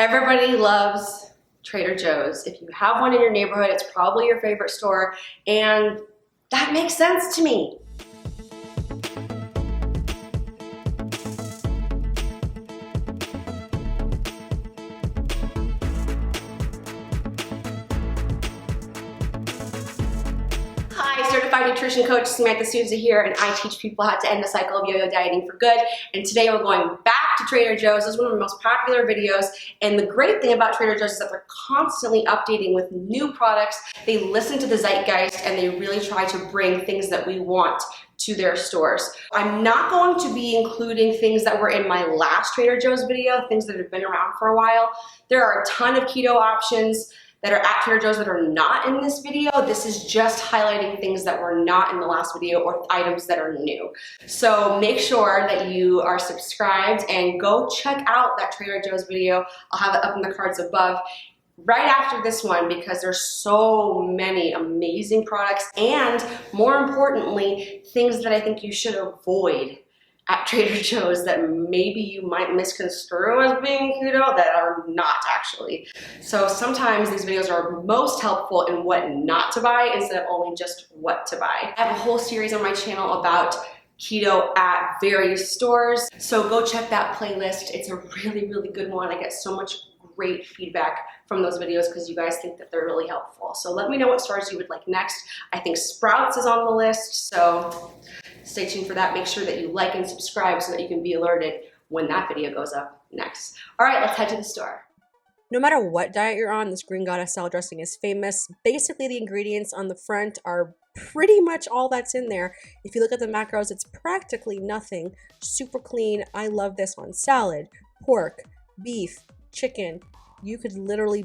Everybody loves Trader Joe's. If you have one in your neighborhood, it's probably your favorite store, and that makes sense to me. Hi, certified nutrition coach Samantha Souza here, and I teach people how to end the cycle of yo-yo dieting for good. And today we're going back to Trader Joe's. This is one of our most popular videos, and the great thing about Trader Joe's is that they're constantly updating with new products. They listen to the zeitgeist and they really try to bring things that we want to their stores. I'm not going to be including things that were in my last Trader Joe's video, things that have been around for a while. There are a ton of keto options that are at Trader Joe's that are not in this video. This is just highlighting things that were not in the last video or items that are new. So make sure that you are subscribed and go check out that Trader Joe's video. I'll have it up in the cards above right after this one because there's so many amazing products and, more importantly, things that I think you should avoid at Trader Joe's that maybe you might misconstrue as being keto that are not actually. So sometimes these videos are most helpful in what not to buy instead of only just what to buy. I have a whole series on my channel about keto at various stores, so go check that playlist. It's a really, really good one. I get so much great feedback from those videos because you guys think that they're really helpful. So let me know what stores you would like next. I think Sprouts is on the list, so stay tuned for that. Make sure that you like and subscribe so that you can be alerted when that video goes up next. All right, let's head to the store. No matter what diet you're on, this green goddess salad dressing is famous. Basically, the ingredients on the front are pretty much all that's in there. If you look at the macros, it's practically nothing. Super clean. I love this on salad, pork, beef, chicken. You could literally,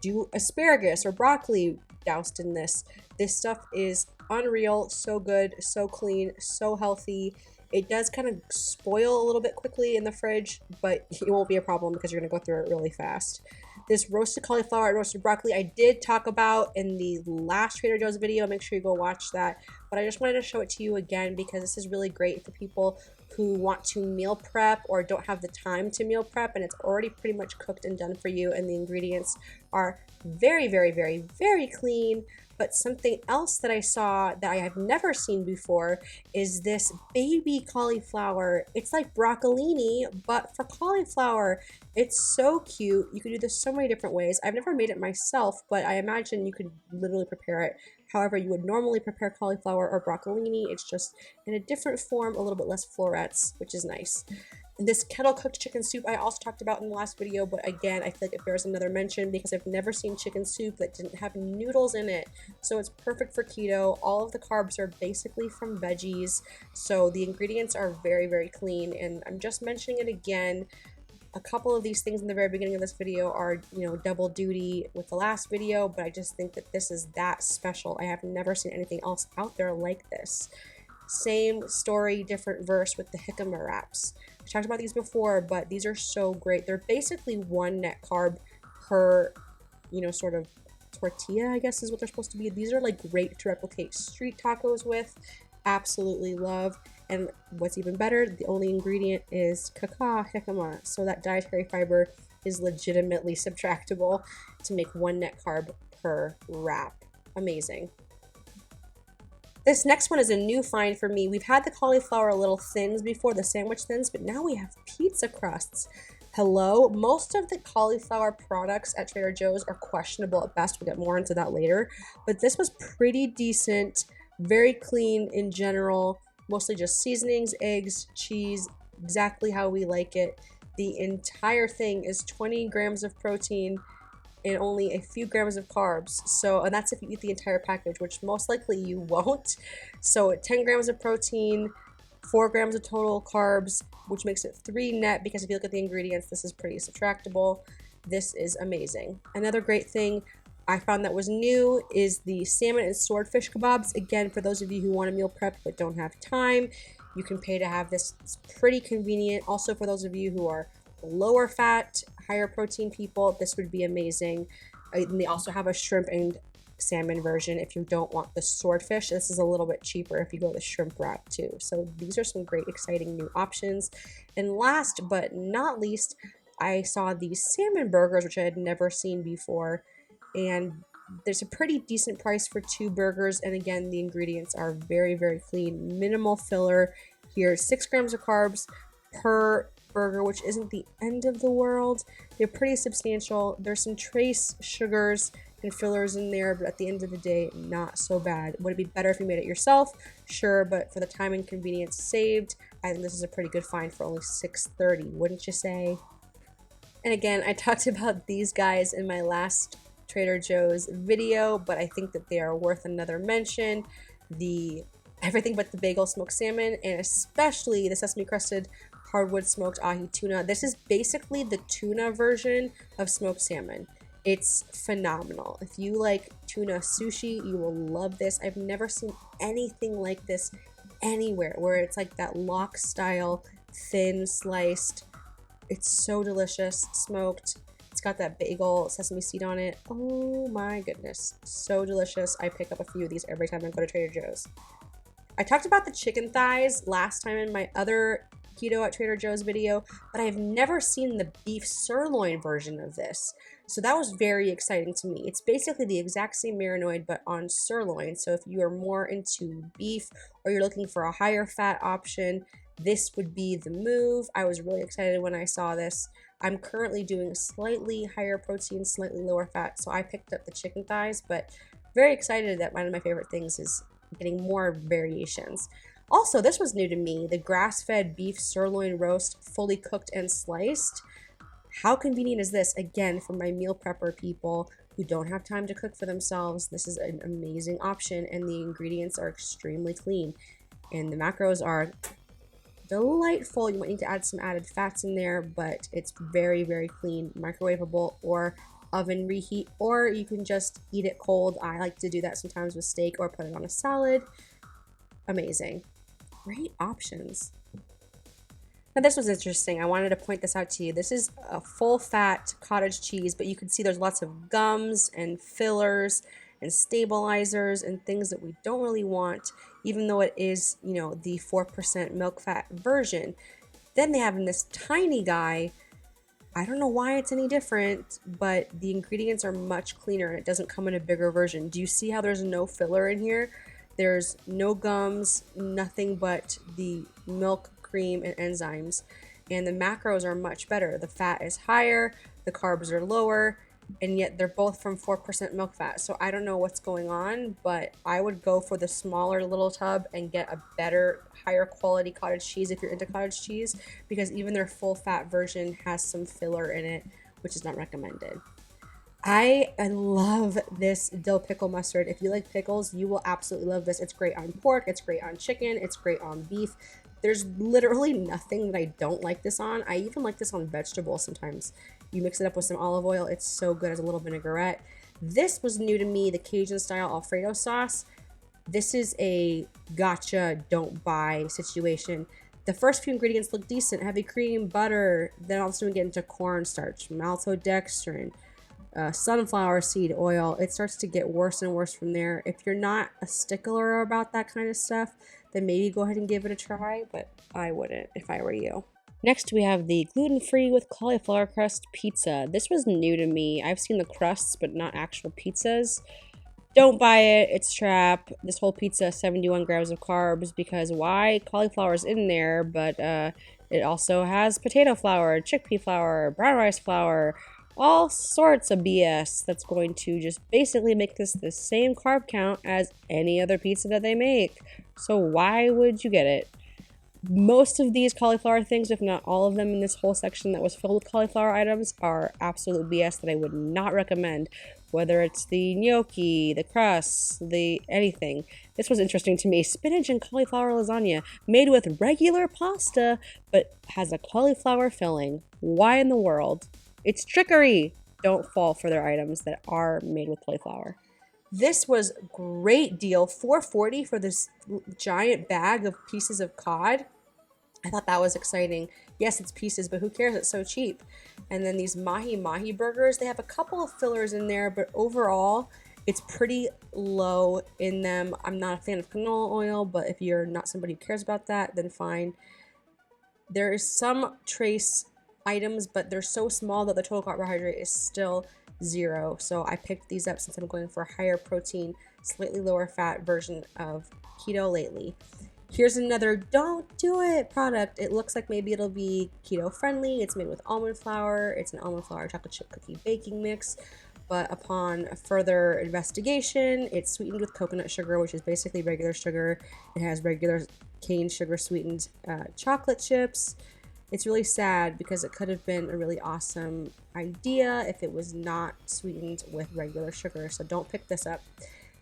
do asparagus or broccoli doused in this. This stuff is unreal, so good, so clean, so healthy. It does kind of spoil a little bit quickly in the fridge, but it won't be a problem because you're going to go through it really fast. This roasted cauliflower and roasted broccoli I did talk about in the last Trader Joe's video. Make sure you go watch that. But I just wanted to show it to you again because this is really great for people who want to meal prep or don't have the time to meal prep, and it's already pretty much cooked and done for you, and the ingredients are very, very, very, very clean. But something else that I saw that I have never seen before is this baby cauliflower. It's like broccolini, but for cauliflower. It's so cute. You could do this so many different ways. I've never made it myself, but I imagine you could literally prepare it however you would normally prepare cauliflower or broccolini. It's just in a different form, a little bit less florets, which is nice. This kettle cooked chicken soup I also talked about in the last video, but again, I feel like it bears another mention because I've never seen chicken soup that didn't have noodles in it. So it's perfect for keto. All of the carbs are basically from veggies, so the ingredients are very, very clean, and I'm just mentioning it again. A couple of these things in the very beginning of this video are, double duty with the last video, but I just think that this is that special. I have never seen anything else out there like this. Same story, different verse with the jicama wraps. I talked about these before, but these are so great. They're basically one net carb per, sort of tortilla, I guess is what they're supposed to be. These are like great to replicate street tacos with. Absolutely love. And what's even better, the only ingredient is cacao jicama. So that dietary fiber is legitimately subtractable to make one net carb per wrap. Amazing. This next one is a new find for me. We've had the cauliflower little thins before, the sandwich thins, but now we have pizza crusts. Hello? Most of the cauliflower products at Trader Joe's are questionable at best. We'll get more into that later. But this was pretty decent, very clean in general, mostly just seasonings, eggs, cheese, exactly how we like it. The entire thing is 20 grams of protein and only a few grams of carbs. And that's if you eat the entire package, which most likely you won't. So 10 grams of protein, 4 grams of total carbs, which makes it 3 net, because if you look at the ingredients, this is pretty subtractable. This is amazing. Another great thing I found that was new is the salmon and swordfish kebabs. Again, for those of you who want to meal prep but don't have time, you can pay to have this. It's pretty convenient. Also, for those of you who are lower fat, higher protein people, this would be amazing. And they also have a shrimp and salmon version if you don't want the swordfish. This is a little bit cheaper if you go the shrimp route too. So these are some great exciting new options. And last but not least, I saw these salmon burgers, which I had never seen before, and there's a pretty decent price for 2 burgers, and again, the ingredients are very, very clean, minimal filler here, 6 grams of carbs per burger, which isn't the end of the world. They're pretty substantial. There's some trace sugars and fillers in there, but at the end of the day, not so bad. Would it be better if you made it yourself? Sure, but for the time and convenience saved, I think this is a pretty good find for only $6.30, wouldn't you say? And again, I talked about these guys in my last Trader Joe's video, but I think that they are worth another mention. The everything but the bagel smoked salmon, and especially the sesame crusted hardwood smoked ahi tuna. This is basically the tuna version of smoked salmon. It's phenomenal. If you like tuna sushi, you will love this. I've never seen anything like this anywhere, where it's like that lock style, thin sliced. It's so delicious, smoked. It's got that bagel sesame seed on it. Oh my goodness, so delicious. I pick up a few of these every time I go to Trader Joe's. I talked about the chicken thighs last time in my other Keto at Trader Joe's video, but I've never seen the beef sirloin version of this. So that was very exciting to me. It's basically the exact same marinoid, but on sirloin. So if you are more into beef or you're looking for a higher fat option, this would be the move. I was really excited when I saw this. I'm currently doing slightly higher protein, slightly lower fat, so I picked up the chicken thighs, but very excited that one of my favorite things is getting more variations. Also, this was new to me, the grass-fed beef sirloin roast, fully cooked and sliced. How convenient is this? Again, for my meal prepper people who don't have time to cook for themselves, this is an amazing option, and the ingredients are extremely clean. And the macros are delightful. You might need to add some added fats in there, but it's very, very clean, microwavable or oven reheat, or you can just eat it cold. I like to do that sometimes with steak or put it on a salad. Amazing. Great options. Now this was interesting. I wanted to point this out to you. This is a full fat cottage cheese, but you can see there's lots of gums and fillers and stabilizers and things that we don't really want, even though it is, you know, the 4% milk fat version. Then they have in this tiny guy, I don't know why it's any different, but the ingredients are much cleaner and it doesn't come in a bigger version. Do you see how there's no filler in here? There's no gums, nothing but the milk, cream, and enzymes. And the macros are much better. The fat is higher, the carbs are lower, and yet they're both from 4% milk fat. So I don't know what's going on, but I would go for the smaller little tub and get a better, higher quality cottage cheese if you're into cottage cheese, because even their full fat version has some filler in it, which is not recommended. I love this dill pickle mustard. If you like pickles, you will absolutely love this. It's great on pork, it's great on chicken, it's great on beef. There's literally nothing that I don't like this on. I even like this on vegetables sometimes. You mix it up with some olive oil, it's so good as a little vinaigrette. This was new to me, the Cajun style Alfredo sauce. This is a gotcha, don't buy situation. The first few ingredients look decent, heavy cream, butter, then all of a sudden we get into cornstarch, maltodextrin, sunflower seed oil. It starts to get worse and worse from there. If you're not a stickler about that kind of stuff, then maybe go ahead and give it a try, but I wouldn't if I were you. Next, we have the gluten-free with cauliflower crust pizza. This was new to me. I've seen the crusts, but not actual pizzas. Don't buy it. It's a trap. This whole pizza has 71 grams of carbs, because why? Cauliflower's in there, but it also has potato flour, chickpea flour, brown rice flour, all sorts of BS that's going to just basically make this the same carb count as any other pizza that they make. So why would you get it? Most of these cauliflower things, if not all of them in this whole section that was filled with cauliflower items, are absolute BS that I would not recommend. Whether it's the gnocchi, the crusts, the anything. This was interesting to me. Spinach and cauliflower lasagna made with regular pasta, but has a cauliflower filling. Why in the world? It's trickery. Don't fall for their items that are made with cauliflower. This was great deal, $4.40 for this giant bag of pieces of cod. I thought that was exciting. Yes, it's pieces, but who cares? It's so cheap. And then these mahi burgers, they have a couple of fillers in there, but overall, it's pretty low in them. I'm not a fan of canola oil, but if you're not somebody who cares about that, then fine. There is some trace items, but they're so small that the total carbohydrate is still 0. So I picked these up since I'm going for a higher protein, slightly lower fat version of keto lately. Here's another don't do it product. It looks like maybe it'll be keto friendly. It's made with almond flour. It's an almond flour chocolate chip cookie baking mix. But upon further investigation, it's sweetened with coconut sugar, which is basically regular sugar. It has regular cane sugar sweetened chocolate chips. It's really sad because it could have been a really awesome idea if it was not sweetened with regular sugar. So don't pick this up.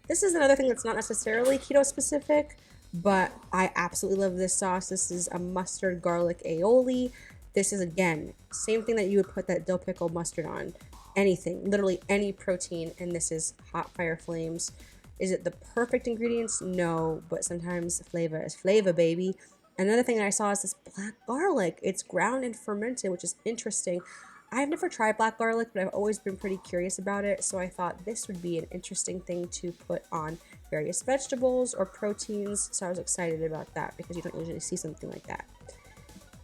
This is another thing that's not necessarily keto specific, but I absolutely love this sauce. This is a mustard garlic aioli. This is, again, same thing that you would put that dill pickle mustard on. Anything, literally any protein, and this is hot fire flames. Is it the perfect ingredients? No, but sometimes flavor is flavor, baby. Another thing that I saw is this black garlic. It's ground and fermented, which is interesting. I've never tried black garlic, but I've always been pretty curious about it, so I thought this would be an interesting thing to put on various vegetables or proteins, so I was excited about that because you don't usually see something like that.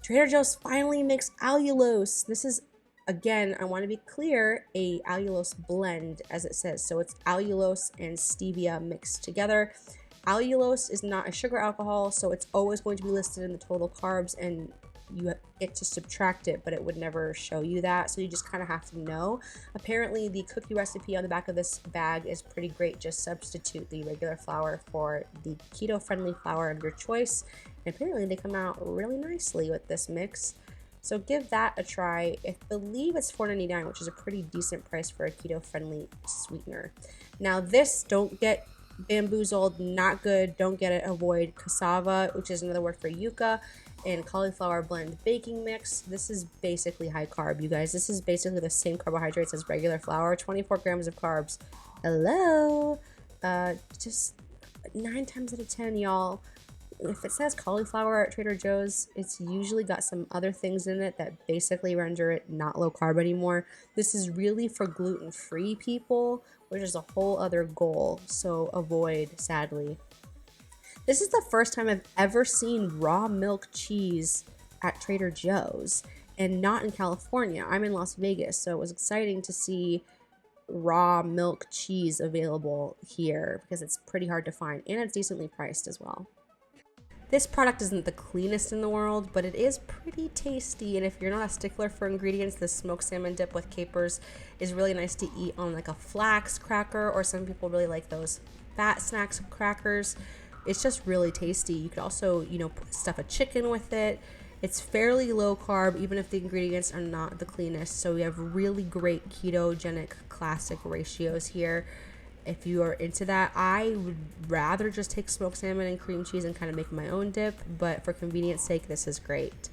Trader Joe's finally makes allulose. This is, again, I want to be clear, a allulose blend, as it says. So it's allulose and stevia mixed together. Allulose is not a sugar alcohol, so it's always going to be listed in the total carbs, and you get to subtract it, but it would never show you that, so you just kind of have to know. Apparently the cookie recipe on the back of this bag is pretty great. Just substitute the regular flour for the keto friendly flour of your choice, and apparently they come out really nicely with this mix, so give that a try. I believe it's $4.99, which is a pretty decent price for a keto friendly sweetener. Now this, don't get bamboozled, not good, don't get it, avoid cassava, which is another word for yuca, and cauliflower blend baking mix. This is basically high carb, you guys. This is basically the same carbohydrates as regular flour, 24 grams of carbs. Hello. Just 9 times out of 10, y'all, if it says cauliflower at Trader Joe's, it's usually got some other things in it that basically render it not low carb anymore. This is really for gluten-free people, which is a whole other goal, so avoid, sadly. This is the first time I've ever seen raw milk cheese at Trader Joe's, and not in California. I'm in Las Vegas, so it was exciting to see raw milk cheese available here because it's pretty hard to find, and it's decently priced as well. This product isn't the cleanest in the world, but it is pretty tasty, and if you're not a stickler for ingredients, this smoked salmon dip with capers is really nice to eat on like a flax cracker, or some people really like those fat snacks crackers. It's just really tasty. You could also, stuff a chicken with it. It's fairly low carb, even if the ingredients are not the cleanest, so we have really great ketogenic classic ratios here. If you are into that, I would rather just take smoked salmon and cream cheese and kind of make my own dip, but for convenience sake, this is great.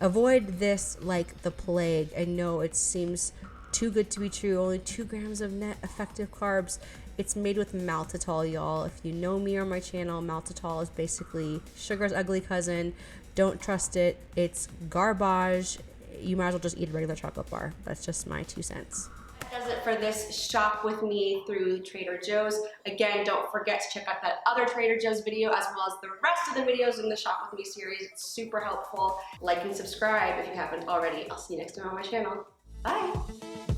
Avoid this like the plague. I know it seems too good to be true, only 2 grams of net effective carbs. It's made with maltitol, y'all. If you know me or my channel, maltitol is basically sugar's ugly cousin. Don't trust it. It's garbage. You might as well just eat a regular chocolate bar. That's just my 2 cents. That does it for this shop with me through Trader Joe's. Again, don't forget to check out that other Trader Joe's video as well as the rest of the videos in the Shop With Me series. It's super helpful. Like and subscribe if you haven't already. I'll see you next time on my channel. Bye.